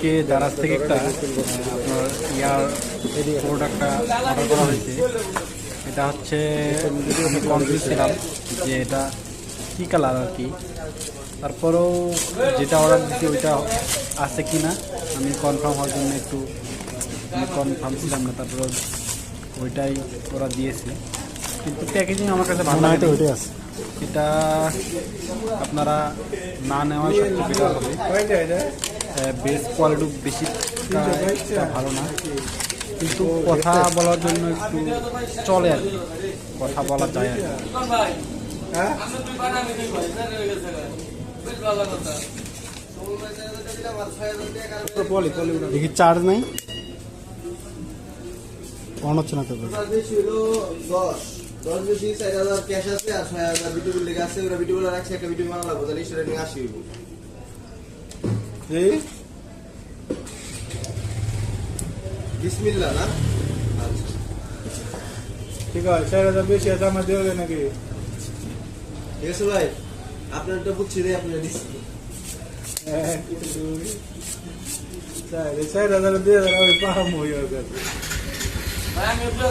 আজকে দারাজ থেকে একটা আপনার ইয়ার প্রোডাক্টটা অর্ডার করা হয়েছে। এটা হচ্ছে আমি কনফিউজ ছিলাম যে এটা কী কালার আর কি, তারপরেও যেটা অর্ডার দিচ্ছি ওইটা আছে কি না আমি কনফার্ম হওয়ার জন্য একটু কনফার্ম ছিলাম না, তারপরে ওইটাই ওরা দিয়েছে। কিন্তু প্যাকেজিং আমার কাছে ভালো লাগে। এটা আপনারা না নেওয়াই সবচেয়ে বেটার হবে। বেস কোয়ালিটি বেশি ভালো না, কিন্তু কথা বলার জন্য একটু চলে আর কি, কথা বলা যায় আর কি। দেখি চার্জ নাই, অন হচ্ছে না তো। 10 বেশি 4000 ক্যাশ আছে আর 6000 ভিডিও লেগে আছে। ওরা ভিডিও রাখছে, একটা ভিডিও বানানো লাগবে, তাহলে সেটা নিয়ে আসি হইব। বিসমিল্লাহ না, আচ্ছা ঠিক আছে। 4000 বেশি আছে আমার দেওয়া নাকি? ঠিক আছে ভাই, আপনার একটা বুঝছি রে, আপনার দিচ্ছি। 4000 দিয়ে আমি পাহাম হয়ে গেছে। ভাই আমি আপনার